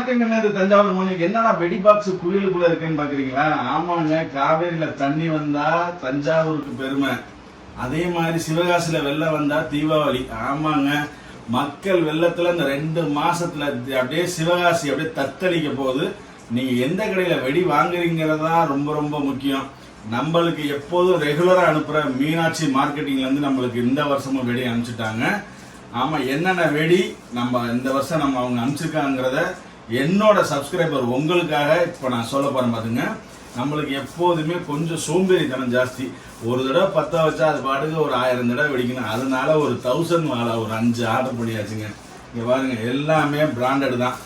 வணக்கங்க. தஞ்சாவூர் மொழிக்கு என்னடா வெடி பாக்ஸ் குயிலுக்குள்ள இருக்குன்னு பாக்குறீங்களா? ஆமாங்க, காவேரியில தண்ணி வந்தா தஞ்சாவூருக்கு பெருமை. அதே மாதிரி சிவகாசியில வெள்ளம் வந்தா தீபாவளி. ஆமாங்க, மக்கள் வெள்ளத்துல இந்த 2 மாசத்துல அப்படியே சிவகாசி அப்படியே தத்தளிக்க போகுது. நீங்க எந்த கடையில வெடி வாங்குறீங்கிறதா ரொம்ப ரொம்ப முக்கியம். நம்மளுக்கு எப்போதும் ரெகுலரா அனுப்புற மீனாட்சி மார்க்கெட்டிங்ல இருந்து நம்மளுக்கு இந்த வருஷமும் வெடி அனுப்பிச்சுட்டாங்க. ஆமா, என்னென்ன வெடி நம்ம இந்த வருஷம் நம்ம அவங்க அனுப்பிச்சிருக்காங்கிறத என்னோட சப்ஸ்கிரைபர் உங்களுக்காக இப்ப நான் சொல்ல போறேன். பாத்துங்க, நம்மளுக்கு எப்போதுமே கொஞ்சம் சோம்பேறித்தனம் ஜாஸ்தி. ஒரு தடவை 10 வச்சா அது பாட்டுக்கு ஒரு 1000 தடவை வெடிக்கணும். அதனால ஒரு 1000 வாழை ஒரு 5 ஆர்டர் பண்ணியாச்சுங்க. இங்க பாருங்க, எல்லாமே பிராண்டட் தான்.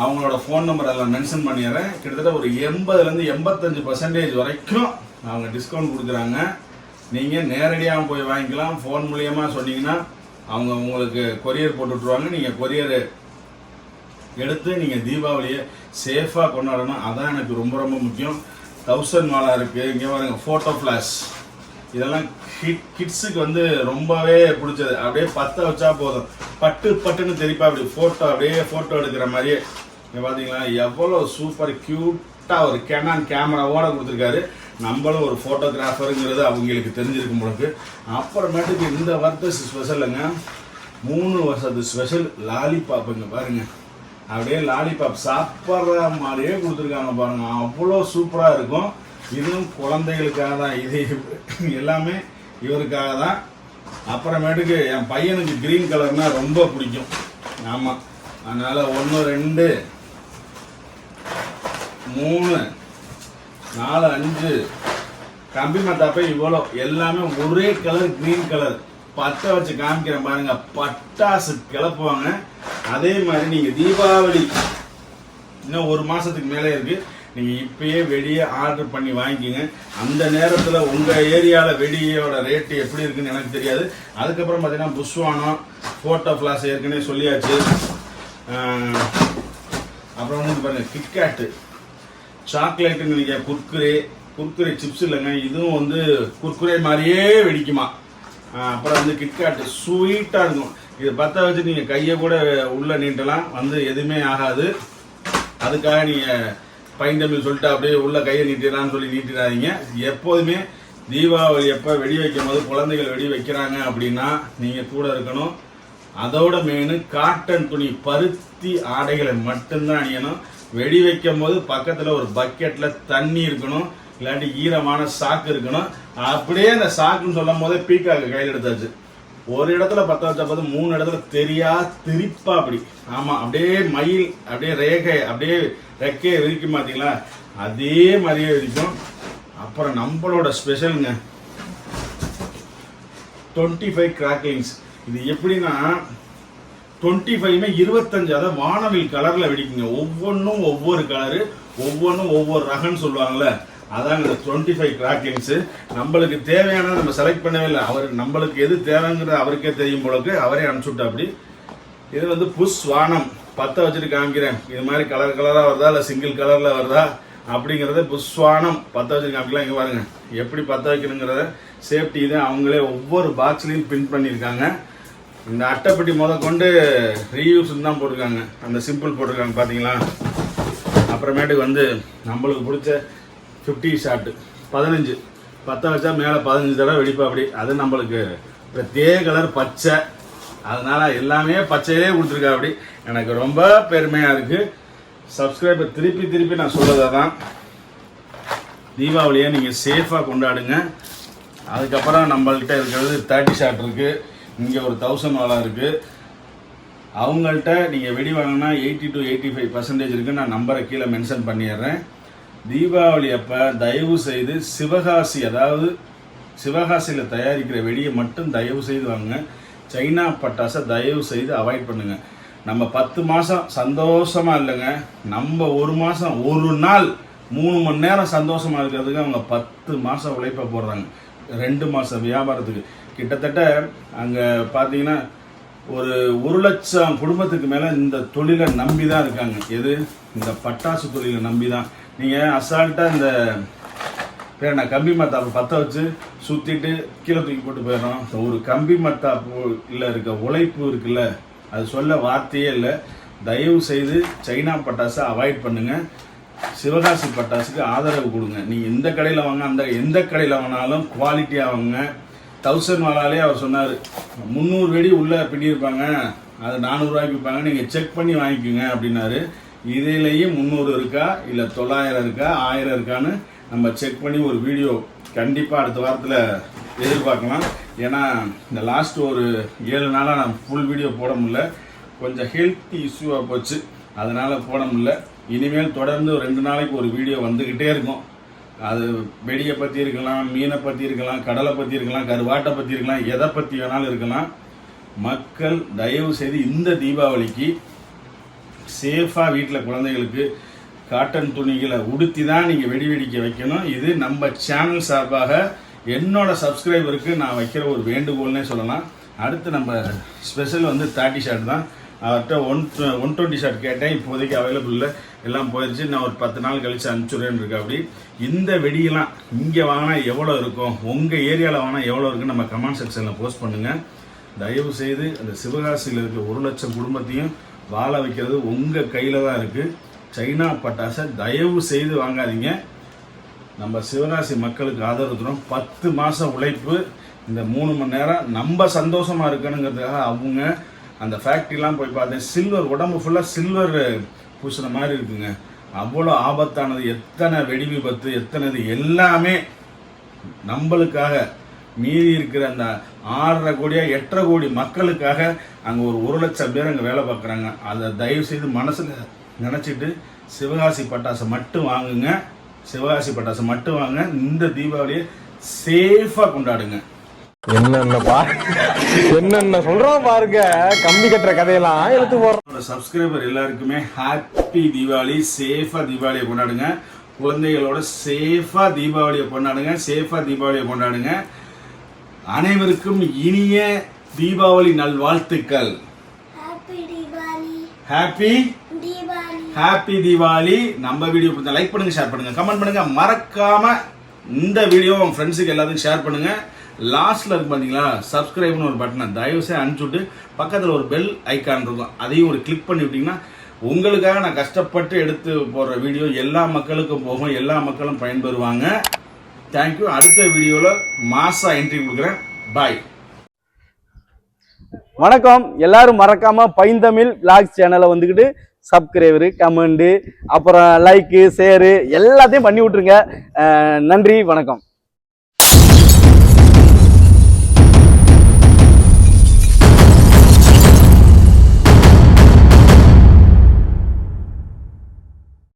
அவங்களோட ஃபோன் நம்பர் எல்லாம் மென்ஷன் பண்ணிடுறேன். கிட்டத்தட்ட ஒரு 80% 85% வரைக்கும் அவங்க டிஸ்கவுண்ட் கொடுக்குறாங்க. நீங்கள் நேரடியாக போய் வாங்கிக்கலாம். ஃபோன் மூலியமாக சொன்னீங்கன்னா அவங்க உங்களுக்கு கொரியர் போட்டு விட்ருவாங்க. நீங்கள் கொரியர் எடுத்து நீங்கள் தீபாவளியை சேஃபாக கொண்டாடணும். அதான் எனக்கு ரொம்ப ரொம்ப முக்கியம். 1000 வாழை இருக்குது. இங்கே பாருங்க, ஃபோட்டோ ஃப்ளாஷ். இதெல்லாம் கிட்ஸுக்கு வந்து ரொம்பவே பிடிச்சது. அப்படியே 10 வச்சா போதும், பட்டுன்னு தெரிப்பா அப்படி ஃபோட்டோ அப்படியே ஃபோட்டோ எடுக்கிற மாதிரியே. இங்கே பார்த்தீங்களா எவ்வளோ சூப்பர் க்யூட்டாக ஒரு கேனான் கேமராவோட கொடுத்துருக்காரு. நம்மளும் ஒரு ஃபோட்டோகிராஃபருங்கிறது அவங்களுக்கு தெரிஞ்சிருக்கும் பொழுது. அப்புறமேட்டுக்கு இந்த வருஷத்து ஸ்பெஷலுங்க, 3 வருஷத்து ஸ்பெஷல் லாலிபாப்புங்க. பாருங்க, அப்படியே லாலிபாப் சாப்பிட்ற மாதிரியே கொடுத்துருக்காங்க பாருங்க. அவ்வளோ சூப்பராக இருக்கும். இதுவும் குழந்தைகளுக்காக தான். இது எல்லாமே இவருக்காக தான். அப்புறமேட்டுக்கு என் பையனுக்கு கிரீன் கலர்னா ரொம்ப பிடிக்கும். ஆமாம், அதனால 1 2 3 4 5 கம்பி மத்தாப்பை இவ்வளோ எல்லாமே ஒரே கலர் கிரீன் கலர். 10 வச்சு காமிக்கிறேன் பாருங்க. பட்டாசு கிளப்புவாங்க. அதே மாதிரி நீங்க தீபாவளி இன்னும் 1 மாசத்துக்கு மேலே இருக்கு. நீங்க இப்பயே வெடியை ஆர்டர் பண்ணி வாங்கிக்கிங்க. அந்த நேரத்தில் உங்க ஏரியாவில் வெடியோட ரேட்டு எப்படி இருக்குன்னு எனக்கு தெரியாது. அதுக்கப்புறம் பார்த்தீங்கன்னா புஷ்வானம், ஃபோட்டோ ஃபிளாஷ் ஏற்கனவே சொல்லியாச்சு. அப்புறம் வந்து பாருங்க, கிட்கேட்டு சாக்லேட்டுன்னு நினைக்க, குர்குரே சிப்ஸ் இல்லைங்க, இதுவும் வந்து குர்குரே மாதிரியே வெடிக்குமா. அப்புறம் வந்து கிட்கேட்டு ஸ்வீட்டாக இருக்கும். இது 10 வச்சு நீங்கள் கையை கூட உள்ளே நீட்டலாம், வந்து எதுவுமே ஆகாது. அதுக்காக நீங்கள் பைண்டமில் சொல்லிட்டு அப்படியே உள்ள கையை நீட்டிடலான்னு சொல்லி நீட்டிடாதீங்க. எப்போதுமே தீபாவளி எப்போ வெடி வைக்கும் போது குழந்தைகள் வெடி வைக்கிறாங்க அப்படின்னா நீங்கள் கூட இருக்கணும். அதோட மெயின் காட்டன் துணி, பருத்தி ஆடைகளை மட்டும்தான் அணியணும். வெடி வைக்கும் போது பக்கத்தில் ஒரு பக்கெட்டில் தண்ணி இருக்கணும், இல்லாட்டி ஈரமான சாக்கு இருக்கணும். அப்படியே அந்த சாக்குன்னு சொல்லும் போதே பீக்காக்கு கையில் எடுத்தாச்சு. ஒரு இடத்துல 10 வச்சா பார்த்து 3 இடத்துல தெரியா திருப்பா அப்படி. ஆமாம், அப்படியே மயில் அப்படியே ரேகை அப்படியே ரெக்கையை விரிக்கும் பார்த்தீங்களா, அதே மாதிரியே விரிக்கும். அப்புறம் நம்மளோட ஸ்பெஷலுங்க 25 கிராக்லிங்ஸ். இது எப்படின்னா 25மே 25, அதாவது வானவில் கலர்ல வெடிக்குங்க. ஒவ்வொன்றும் ஒவ்வொரு கலரு, ஒவ்வொன்றும் ஒவ்வொரு ரகம்னு சொல்லுவாங்கல்ல, அதாங்க இந்த 25 கிராக்லிங்ஸ். நம்மளுக்கு தேவையான நம்ம செலக்ட் பண்ணவே இல்லை. அவர் நம்மளுக்கு எது தேவைங்கிறது அவருக்கே தெரியும் போலக்கு, அவரே அனுப்பிச்சுட்டா அப்படி. இது வந்து புஷ்வானம். 10 வச்சுட்டு காமிக்கிறேன். இது மாதிரி கலர் கலராக வருதா இல்லை சிங்கிள் கலரில் வருதா அப்படிங்கிறத புஷ்வானம் 10 வச்சுட்டு காமிக்கலாம். இங்கே பாருங்க எப்படி 10 வைக்கணுங்கிறத சேஃப்டி இதை அவங்களே ஒவ்வொரு பாக்ஸ்லையும் பிரிண்ட் பண்ணியிருக்காங்க. இந்த அட்டைப்பட்டி கொண்டு ரீயூஸ்ன்னு தான் போட்டிருக்காங்க, அந்த சிம்பிள் போட்டிருக்காங்க பார்த்தீங்களா. அப்புறமேட்டுக்கு வந்து நம்மளுக்கு பிடிச்ச 50 ஷாட்டு 15 10 வச்சா மேலே 15 தடவை வெடிப்பா அப்படி. அது நம்மளுக்கு பிரத்யேக கலர் பச்சை, அதனால எல்லாமே பச்சையிலே கொடுத்துருக்கா அப்படி. எனக்கு ரொம்ப பெருமையாக இருக்குது. சப்ஸ்கிரைபர் திருப்பி நான் சொல்றதை தான், தீபாவளியை நீங்கள் சேஃபாக கொண்டாடுங்க. அதுக்கப்புறம் நம்மள்கிட்ட இருக்கிறது 30 ஷாட் இருக்குது. இங்கே ஒரு 1000 வாழை இருக்குது. அவங்கள்ட்ட நீங்கள் வெடி வாங்கினா 80 to 85% இருக்குது. நான் நம்பரை கீழே மென்ஷன் பண்ணிடுறேன். தீபாவளி அப்போ தயவு செய்து சிவகாசி, அதாவது சிவகாசியில் தயாரிக்கிற வெடியை மட்டும் தயவு செய்து வாங்க. சைனா பட்டாசை தயவு செய்து அவாய்ட் பண்ணுங்க. நம்ம 10 மாதம் சந்தோஷமாக இல்லைங்க, நம்ம 1 மாதம் 1 நாள் 3 மணி நேரம் சந்தோஷமாக இருக்கிறதுக்கு அவங்க 10 மாதம் உழைப்ப போடுறாங்க. 2 மாதம் வியாபாரத்துக்கு. கிட்டத்தட்ட அங்கே பார்த்தீங்கன்னா ஒரு 1 லட்சம் குடும்பத்துக்கு மேலே இந்த தொழிலை நம்பி தான் இருக்காங்க. எது? இந்த பட்டாசு தொழிலை நம்பி தான். நீங்கள் அசால்ட்டாக இந்த பேர் நான் கம்பி மத்தாப்பு 10 வச்சு சுற்றிட்டு கீழே தூக்கி போட்டு போயிடறோம். ஒரு கம்பி மத்தாப்பு இல்லை இருக்க உழைப்பு இருக்குல்ல, அது சொல்ல வார்த்தையே இல்லை. தயவு செய்து சைனா பட்டாசை அவாய்ட் பண்ணுங்க. சிவகாசி பட்டாசுக்கு ஆதரவு கொடுங்க. நீங்கள் இந்த கடையில் வாங்க, அந்த எந்த கடையில் வாங்கினாலும் குவாலிட்டியாக வாங்க. 1000 வாலாலே அவர் சொன்னார் 300 வெடி உள்ளே பின்னியிருப்பாங்க, அது 400 ரூபாய்க்கு விற்பாங்க, நீங்கள் செக் பண்ணி வாங்கிக்கோங்க அப்படின்னாரு. இதிலேயும் 300 இருக்கா இல்லை 900 இருக்கா 1000 இருக்கான்னு நம்ம செக் பண்ணி ஒரு வீடியோ கண்டிப்பாக அடுத்த வாரத்தில் எதிர்பார்க்கலாம். ஏன்னா இந்த லாஸ்ட் ஒரு 7 நாளாக நான் ஃபுல் வீடியோ போட முடியல, கொஞ்சம் ஹெல்த் இஷ்யூவாக போச்சு, அதனால் போட முடியல. இனிமேல் தொடர்ந்து ஒரு 2 நாளைக்கு ஒரு வீடியோ வந்துக்கிட்டே இருக்கும். அது வெடியை பற்றி இருக்கலாம், மீனை பற்றி இருக்கலாம், கடலை பற்றி இருக்கலாம், கருவாட்டை பற்றி இருக்கலாம், எதை பற்றி வேணாலும் இருக்கலாம். மக்கள் தயவு செய்து இந்த தீபாவளிக்கு சேஃபாக வீட்டில் குழந்தைகளுக்கு காட்டன் துணிகளை உடுத்தி தான் நீங்கள் வெடி வெடிக்க வைக்கணும். இது நம்ம சேனல் சார்பாக என்னோட சப்ஸ்கிரைபருக்கு நான் வைக்கிற ஒரு வேண்டுகோள்னே சொல்லலாம். அடுத்து நம்ம ஸ்பெஷல் வந்து 30 ஷாட் தான். அவர்கிட்ட 120 ஷாட் கேட்டேன், இப்போதைக்கு அவைலபிள் இல்லை, எல்லாம் போயிடுச்சு. நான் ஒரு 10 நாள் கழிச்சு அனுப்பிச்சுடுறேன்னு இருக்கா. அப்படி இந்த வெடியெல்லாம் இங்கே வாங்கினா எவ்வளோ இருக்கும், உங்கள் ஏரியாவில் வாங்கினா எவ்வளோ இருக்குன்னு நம்ம கமெண்ட் செக்ஷனில் போஸ்ட் பண்ணுங்கள். தயவு செய்து அந்த சிவகாசியில் இருக்கிற 1 லட்சம் குடும்பத்தையும் வாழ வைக்கிறது உங்கள் கையில் தான் இருக்குது. சைனா பட்டாசை தயவு செய்து வாங்காதீங்க. நம்ம சிவகாசி மக்களுக்கு ஆதரவு தரும். 10 மாதம் உழைப்பு, இந்த 3 மணி நேரம் நம்ம சந்தோஷமாக இருக்கணுங்கிறதுக்காக அவங்க அந்த ஃபேக்ட்ரிலாம் போய் பார்த்தேன். சில்வர் உடம்பு ஃபுல்லாக சில்வர் பூசின மாதிரி இருக்குங்க. அவ்வளோ ஆபத்தானது. எத்தனை வெடி விபத்து, எத்தனை இது எல்லாமே நம்மளுக்காக. மீதி இருக்கிற அந்த 6.5 கோடியா 8.5 கோடி மக்களுக்காக அங்கே ஒரு 1 லட்சம் பேர் அங்கே வேலை பார்க்குறாங்க. அதை தயவு செய்து மனசில் நினச்சிட்டு சிவகாசி பட்டாசை மட்டும் வாங்குங்க. சிவகாசி பட்டாசு மட்டும் வாங்க. இந்த தீபாவளியை சேஃபா கொண்டாடுங்க. என்னென்ன சொல்றோம் பாருங்க, கம்பி கட்டுற கதையெல்லாம் எடுத்து போறோம். சப்ஸ்கிரைபர் எல்லாருக்குமே ஹாப்பி தீபாவளி. சேஃபா தீபாவளியை கொண்டாடுங்க. குழந்தைகளோட சேஃபா தீபாவளியை கொண்டாடுங்க. சேஃபா தீபாவளியை கொண்டாடுங்க. அனைவருக்கும் இனிய தீபாவளி நல்வாழ்த்துக்கள். ஹாப்பி தீபாவளி. நம்ம வீடியோ பிடிச்சா லைக் பண்ணுங்க, ஷேர் பண்ணுங்க, கமெண்ட் பண்ணுங்க. மறக்காம இந்த வீடியோ உங்க ஃப்ரெண்ட்ஸுக்கு எல்லாத்துக்கும் ஷேர் பண்ணுங்க. லாஸ்ட்ல இருக்கு பாத்தீங்களா சப்ஸ்கிரைப்னு ஒரு பட்டனை தயவு செய்து அனுப்பிச்சுட்டு பக்கத்தில் ஒரு பெல் ஐக்கான் இருக்கும், அதையும் ஒரு கிளிக் பண்ணி விட்டீங்கன்னா உங்களுக்காக நான் கஷ்டப்பட்டு எடுத்து போடுற வீடியோ எல்லா மக்களுக்கும் போகும், எல்லா மக்களும் பயன்பெறுவாங்க. தேங்க்யூ. அடுத்த வீடியோவில் மாசா என்ட்ரி கொடுக்குறேன். பாய். வணக்கம். எல்லாரும் மறக்காம பைந்தமிழ் விளாக்ஸ் சேனலை வந்துக்கிட்டு சப்ஸ்கிரைபரு, கமெண்டு, அப்புறம் லைக்கு, ஷேரு எல்லாத்தையும் பண்ணி விட்டுருங்க. நன்றி, வணக்கம்.